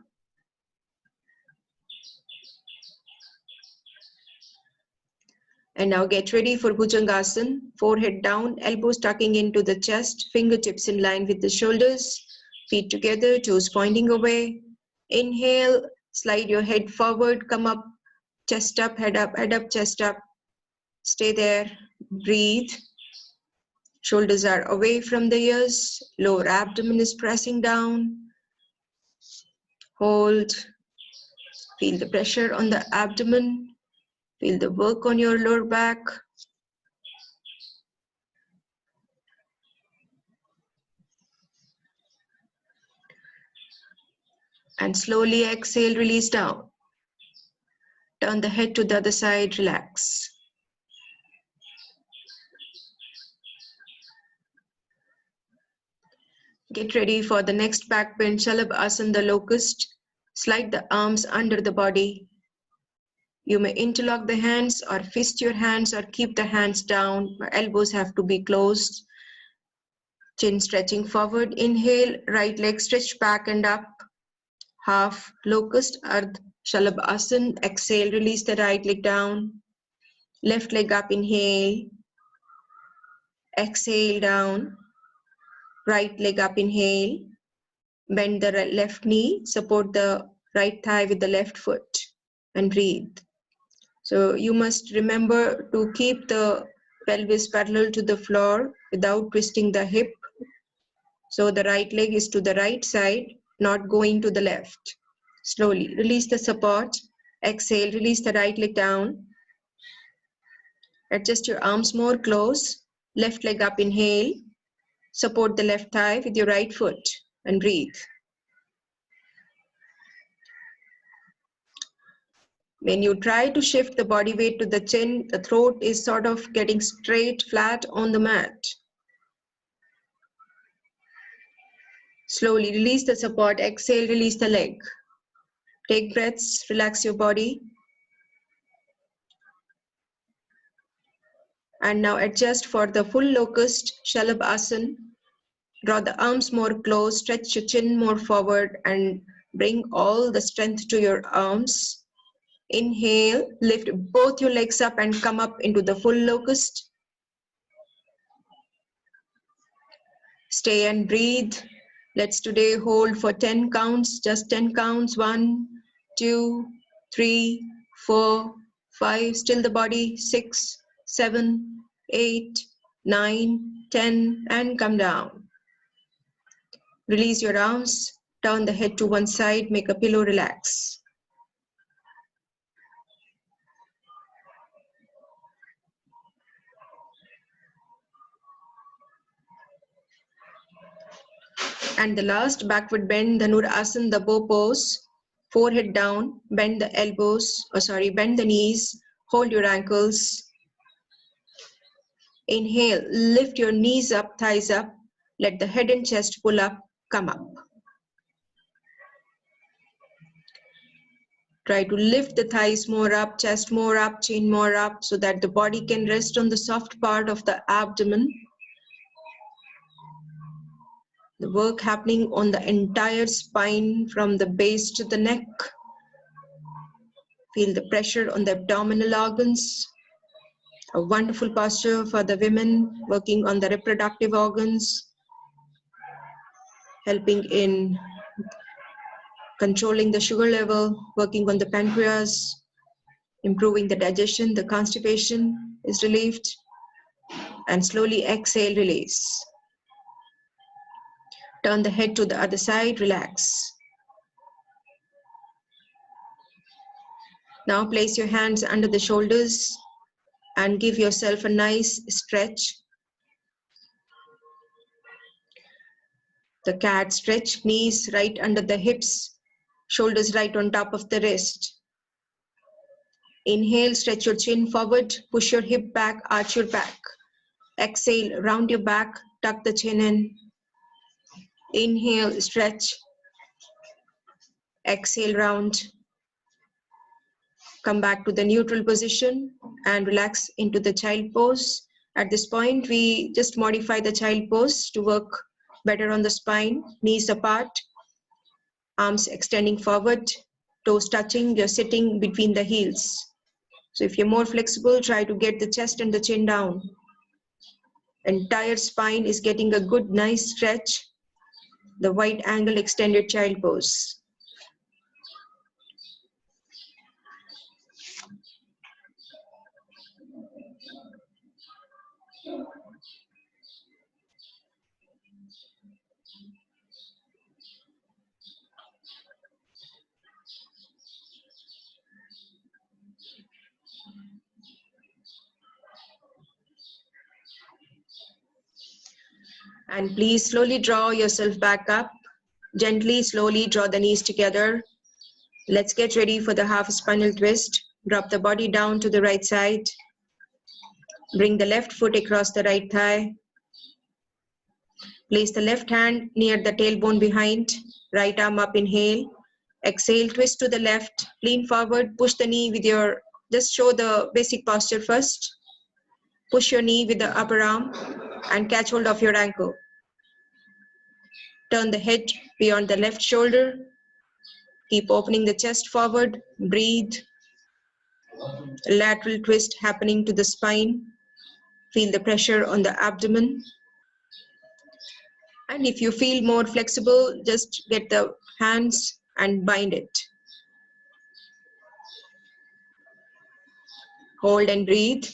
And now get ready for Bhujangasana. Forehead down, elbows tucking into the chest, fingertips in line with the shoulders, feet together, toes pointing away. Inhale, slide your head forward, come up, chest up, head up, chest up. Stay there, breathe. Shoulders are away from the ears, lower abdomen is pressing down. Hold, feel the pressure on the abdomen. Feel the work on your lower back. And slowly exhale, release down. Turn the head to the other side, relax. Get ready for the next back bend, Shalabhasana, the locust. Slide the arms under the body. You may interlock the hands or fist your hands or keep the hands down. Your elbows have to be closed. Chin stretching forward. Inhale, right leg stretch back and up. Half locust, Ardh Shalabhasana. Exhale, release the right leg down. Left leg up, inhale. Exhale down. Right leg up, inhale. Bend the left knee, support the right thigh with the left foot and breathe. So you must remember to keep the pelvis parallel to the floor without twisting the hip. So the right leg is to the right side, not going to the left. Slowly release the support. Exhale, release the right leg down. Adjust your arms more close. Left leg up, inhale. Support the left thigh with your right foot and breathe. When you try to shift the body weight to the chin, the throat is sort of getting straight, flat on the mat. Slowly release the support. Exhale, release the leg. Take breaths, relax your body. And now adjust for the full locust, Shalabhasana. Draw the arms more close, stretch your chin more forward and bring all the strength to your arms. Inhale, lift both your legs up and come up into the full locust. Stay and breathe. Let's today hold for 10 counts, just 10 counts. 1, 2, 3, 4, 5. Still the body. 6, 7, 8, 9, 10, and come down. Release your arms. Turn the head to one side. Make a pillow. Relax. And the last backward bend, Dhanurasana, the bow pose. Forehead down, bend the elbows, bend the knees, hold your ankles. Inhale, lift your knees up, thighs up. Let the head and chest pull up, come up. Try to lift the thighs more up, chest more up, chin more up, so that the body can rest on the soft part of the abdomen. The work happening on the entire spine from the base to the neck. Feel the pressure on the abdominal organs. A wonderful posture for the women working on the reproductive organs, helping in controlling the sugar level, working on the pancreas, improving the digestion, the constipation is relieved, and slowly exhale, release. Turn the head to the other side, relax. Now place your hands under the shoulders and give yourself a nice stretch. The cat stretch, knees right under the hips, shoulders right on top of the wrist. Inhale, stretch your chin forward, push your hip back, arch your back. Exhale, round your back, tuck the chin in. Inhale, stretch. Exhale, round. Come back to the neutral position and relax into the child pose. At this point, we just modify the child pose to work better on the spine. Knees apart, arms extending forward, toes touching. You're sitting between the heels. So if you're more flexible, try to get the chest and the chin down. Entire spine is getting a good, nice stretch. The wide angle extended child pose. And please slowly draw yourself back up. Gently, slowly draw the knees together. Let's get ready for the half spinal twist. Drop the body down to the right side. Bring the left foot across the right thigh. Place the left hand near the tailbone behind. Right arm up, inhale. Exhale, twist to the left. Lean forward, push the knee with your, just show the basic posture first. Push your knee with the upper arm and catch hold of your ankle. Turn the head beyond the left shoulder. Keep opening the chest forward. Breathe. Lateral twist happening to the spine. Feel the pressure on the abdomen. And if you feel more flexible, just get the hands and bind it. Hold and breathe.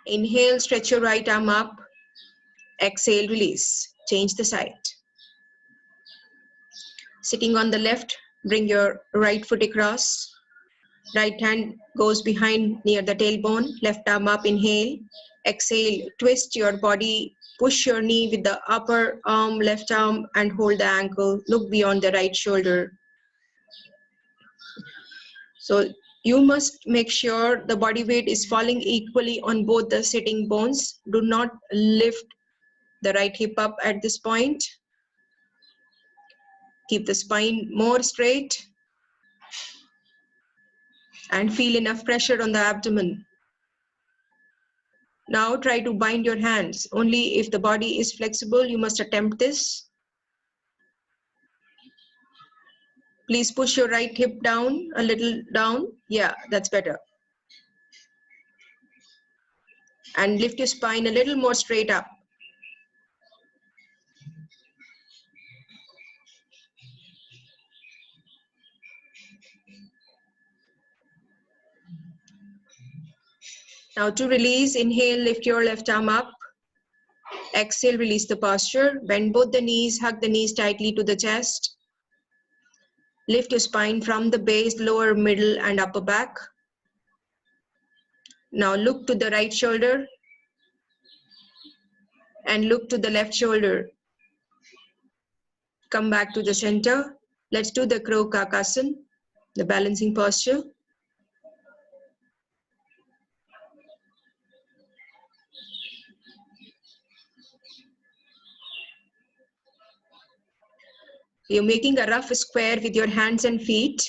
Inhale, stretch your right arm up. Exhale, release. Change the side. Sitting on the left, bring your right foot across. Right hand goes behind near the tailbone. Left arm up, inhale. Exhale, twist your body. Push your knee with the upper arm, left arm, and hold the ankle. Look beyond the right shoulder. So you must make sure the body weight is falling equally on both the sitting bones. Do not lift the right hip up at this point. Keep the spine more straight and feel enough pressure on the abdomen. Now try to bind your hands. Only if the body is flexible, you must attempt this. Please push your right hip down, a little down. Yeah, that's better. And lift your spine a little more straight up. Now to release, inhale, lift your left arm up. Exhale, release the posture. Bend both the knees, hug the knees tightly to the chest. Lift your spine from the base, lower, middle, and upper back. Now look to the right shoulder and look to the left shoulder. Come back to the center. Let's do the crow kakasana, the balancing posture. You're making a rough square with your hands and feet.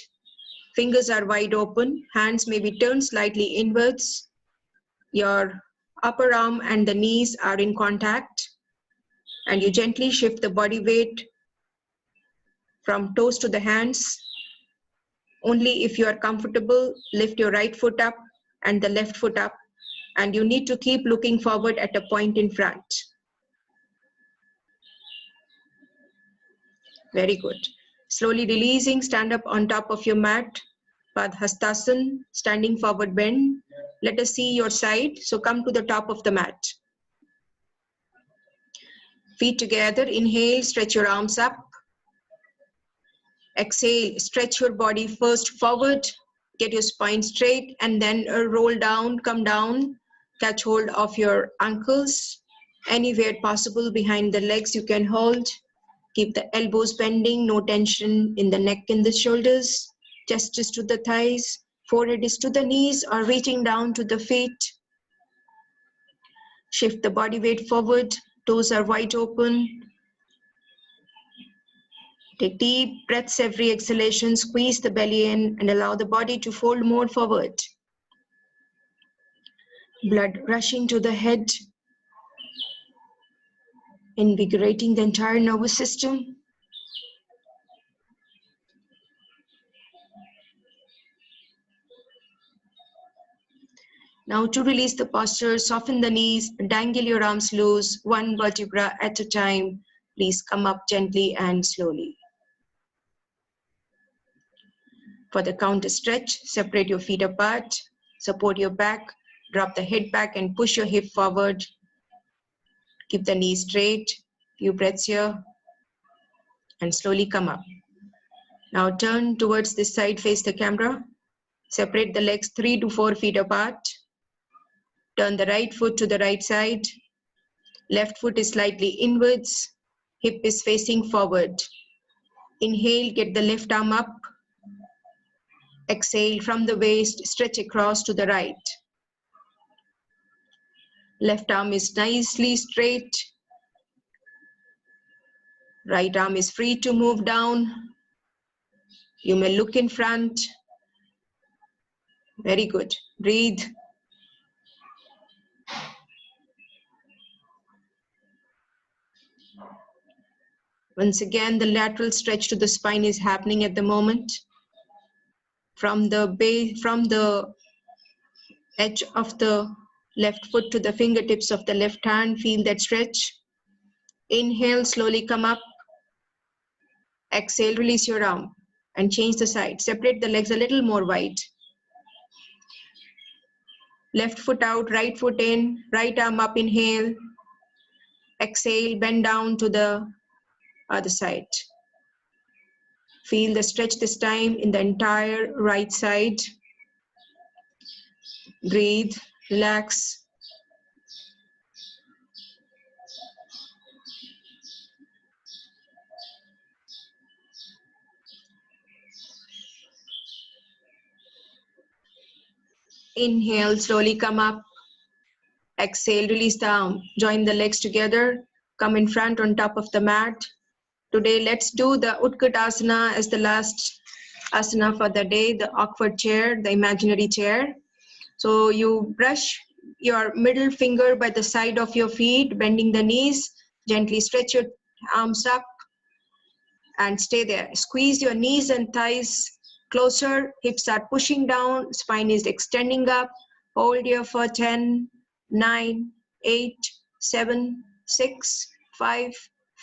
Fingers are wide open. Hands may be turned slightly inwards. Your upper arm and the knees are in contact. And you gently shift the body weight from toes to the hands. Only if you are comfortable, lift your right foot up and the left foot up. And you need to keep looking forward at a point in front. Very good. Slowly releasing, stand up on top of your mat. Padhastasana, standing forward bend. Let us see your side. So come to the top of the mat. Feet together. Inhale, stretch your arms up. Exhale, stretch your body first forward. Get your spine straight and then roll down, come down. Catch hold of your ankles. Anywhere possible behind the legs you can hold. Keep the elbows bending, no tension in the neck and the shoulders. Chest is to the thighs, forehead is to the knees or reaching down to the feet. Shift the body weight forward, toes are wide open. Take deep breaths every exhalation, squeeze the belly in and allow the body to fold more forward. Blood rushing to the head, invigorating the entire nervous system. Now to release the posture, soften the knees, dangle your arms loose, one vertebra at a time. Please come up gently and slowly. For the counter stretch, separate your feet apart, support your back, drop the head back and push your hip forward. Keep the knees straight, few breaths here, and slowly come up. Now turn towards this side, face the camera. Separate the legs 3 to 4 feet apart. Turn the right foot to the right side. Left foot is slightly inwards. Hip is facing forward. Inhale, get the left arm up. Exhale from the waist, stretch across to the right. Left arm is nicely straight. Right arm is free to move down. You may look in front. Very good. Breathe. Once again, the lateral stretch to the spine is happening at the moment. From the base, from the edge of the left foot to the fingertips of the left hand, feel that stretch. Inhale, slowly come up. Exhale, release your arm and change the side. Separate the legs a little more wide. Left foot out, right foot in, right arm up, inhale. Exhale, bend down to the other side. Feel the stretch this time in the entire right side. Breathe, relax. Inhale, slowly come up. Exhale, release the arm. Join the legs together. Come in front on top of the mat. Today, let's do the Utkatasana as the last asana for the day, the awkward chair, the imaginary chair. So you brush your middle finger by the side of your feet, bending the knees. Gently stretch your arms up and stay there. Squeeze your knees and thighs closer. Hips are pushing down. Spine is extending up. Hold here for 10, 9, 8, 7, 6, 5,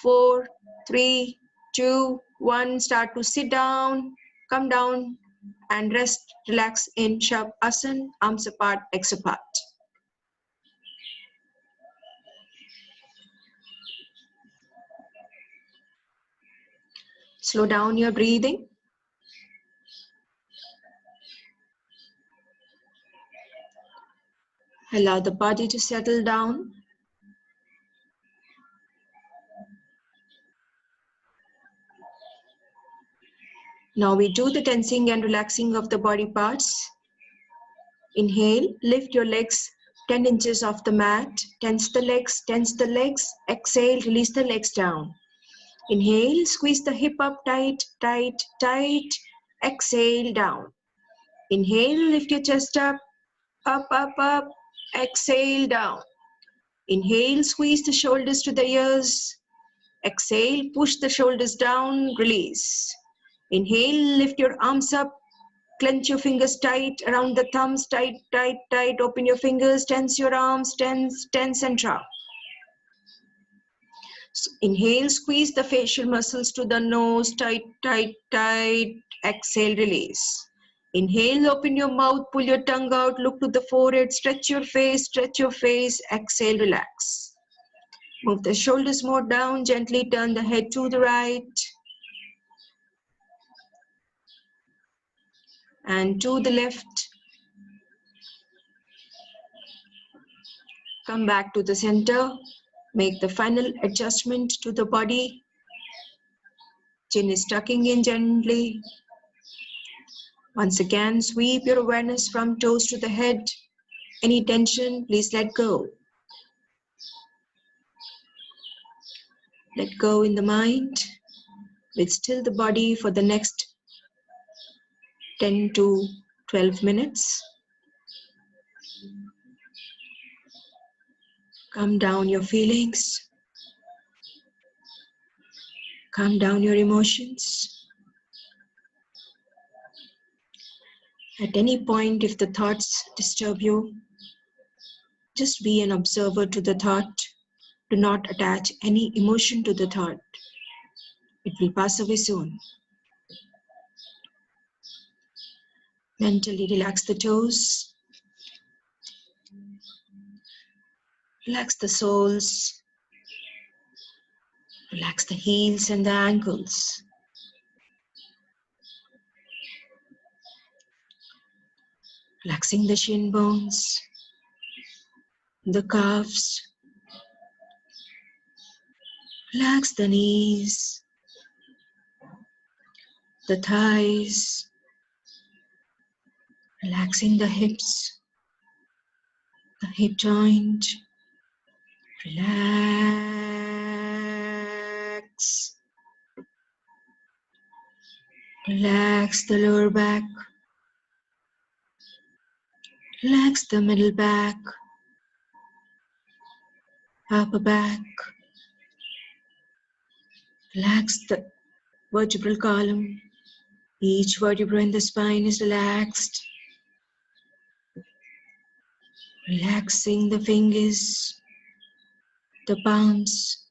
4, 3, 2, 1. Start to sit down. Come down and rest. Relax in Shavasana. Arms apart, legs apart. Slow down your breathing. Allow the body to settle down. Now we do the tensing and relaxing of the body parts. Inhale, lift your legs 10 inches off the mat. Tense the legs, tense the legs. Exhale, release the legs down. Inhale, squeeze the hip up tight, tight, tight. Exhale, down. Inhale, lift your chest up, up, up, up. Exhale, down. Inhale, squeeze the shoulders to the ears. Exhale, push the shoulders down, release. Inhale, lift your arms up, clench your fingers tight around the thumbs, tight, tight, tight. Open your fingers, tense your arms, tense, tense and drop. So inhale, squeeze the facial muscles to the nose, tight, tight, tight. Exhale, release. Inhale, open your mouth, pull your tongue out, look to the forehead, stretch your face, stretch your face. Exhale, relax. Move the shoulders more down, gently turn the head to the right and to the left. Come back to the center. Make the final adjustment to the body. Chin is tucking in gently. Once again, sweep your awareness from toes to the head. Any tension, please let go. Let go in the mind. Let's still the body for the next 10 to 12 minutes. Calm down your feelings. Calm down your emotions. At any point, if the thoughts disturb you, just be an observer to the thought. Do not attach any emotion to the thought. It will pass away soon. Mentally relax the toes. Relax the soles. Relax the heels and the ankles. Relaxing the shin bones, the calves. Relax the knees, the thighs. Relaxing the hips, the hip joint. Relax. Relax the lower back. Relax the middle back, upper back. Relax the vertebral column. Each vertebra in the spine is relaxed. Relaxing the fingers, the palms,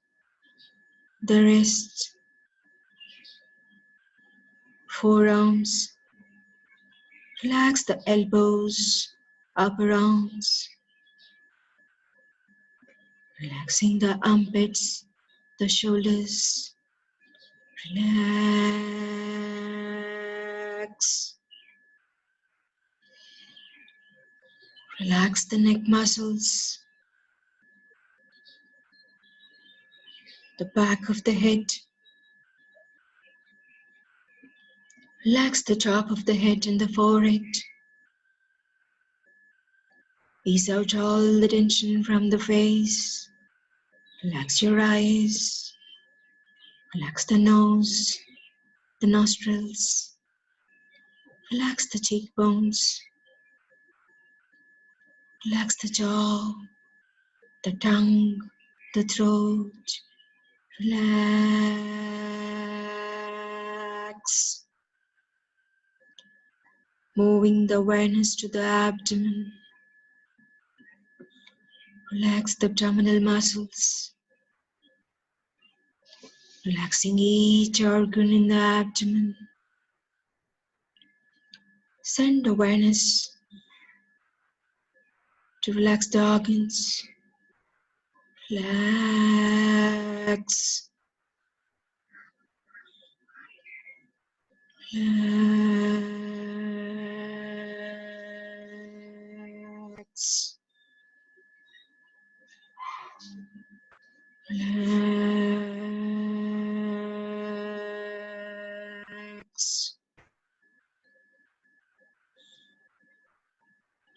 the wrists, forearms. Relax the elbows, upper arms. Relaxing the armpits, the shoulders. Relax. Relax the neck muscles, the back of the head. Relax the top of the head and the forehead. Ease out all the tension from the face. Relax your eyes. Relax the nose, the nostrils. Relax the cheekbones. Relax the jaw, the tongue, the throat. Relax. Moving the awareness to the abdomen. Relax the abdominal muscles. Relaxing each organ in the abdomen. Send awareness to relax the organs. Relax. Relax. Relax.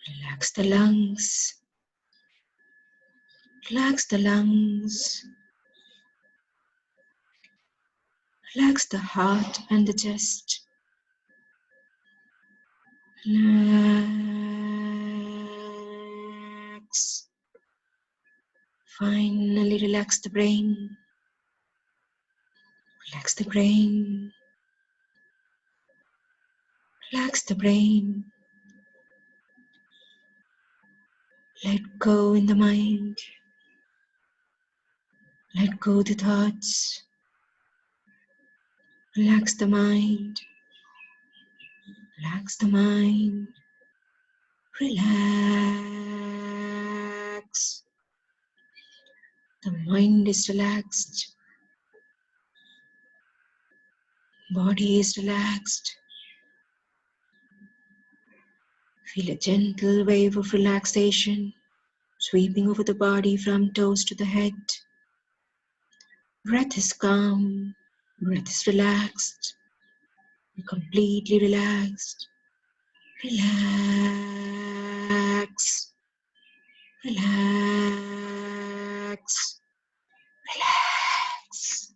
Relax the lungs. Relax the lungs. Relax the heart and the chest. Relax. Finally, relax the brain. Relax the brain. Relax the brain. Let go in the mind. Let go the thoughts. Relax the mind. Relax the mind. Relax. The mind is relaxed. Body is relaxed. Feel a gentle wave of relaxation sweeping over the body from toes to the head. Breath is calm. Breath is relaxed. You're completely relaxed. Relax. Relax. Relax.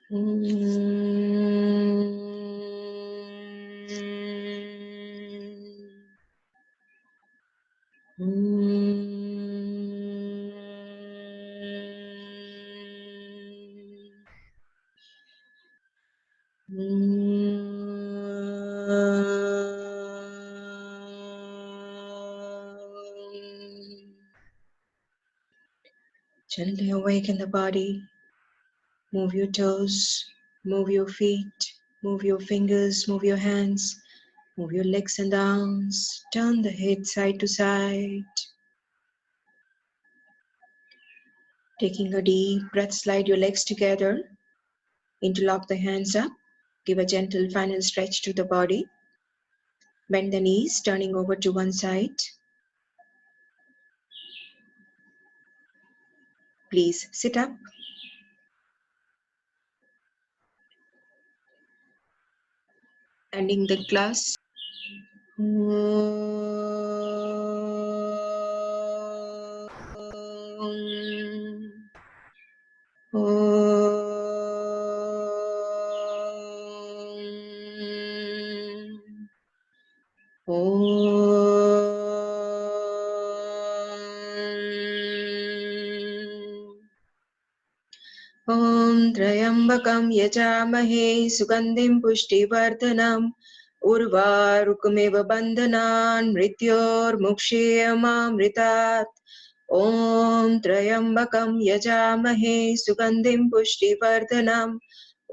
Gently awaken the body. Move your toes, move your feet, move your fingers, move your hands, move your legs and arms. Turn the head side to side. Taking a deep breath, slide your legs together. Interlock the hands up. Give a gentle final stretch to the body. Bend the knees, turning over to one side. Please sit up. Ending the class. Om Trayambakam Yajamahe Sugandim Pushtivartanam Urvarukmeva Bandhanan Mrityor Mukshayamamritat. Om Trayambakam Yajamahe Sugandim Pushtivartanam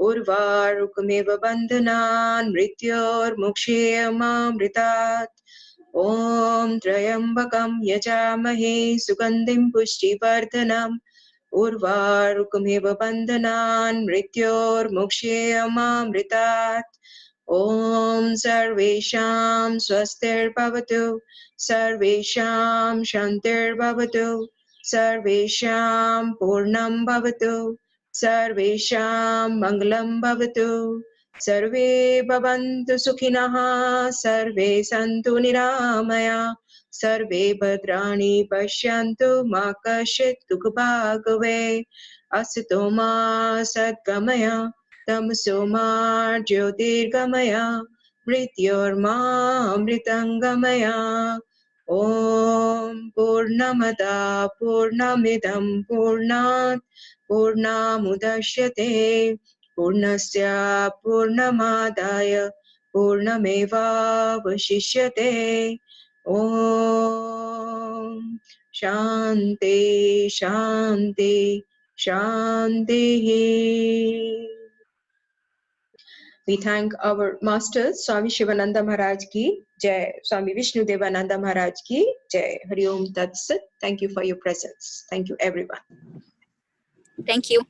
Urvarukmeva Bandhanan Mrityor Mukshayamamritat. Om Trayambakam Yajamahe Sugandim Pushtivartanam Urvarukmeva bandhanan mrityormukshayamamritat. Om Sarvesham Swastir Bhavatu, Sarvesham Shantir Bhavatu, Sarvesham Purnam Bhavatu, Sarvesham Mangalam Bhavatu, Sarve Bhavantu Sukhinaha, Sarve Santu Niramaya, Sarve Bhadrani Pashyantu Ma Kashit Dukhabhagave, Asito Ma Sadgamaya, Tamasoma Jyotirgamaya, Mrityorma Amritangamaya. Om Purnamada Purnamidam Purnat Purnamudashyate Purnasya Purnamadaya Purnameva Vashishyate. Om Shanti Shanti Shanti. We thank our masters, Swami Shivananda Maharaj ki Jai, Swami Vishnu Devananda Maharaj ki Jai. Hari Om Tat Sat. Thank you for your presence. Thank you, everyone. Thank you.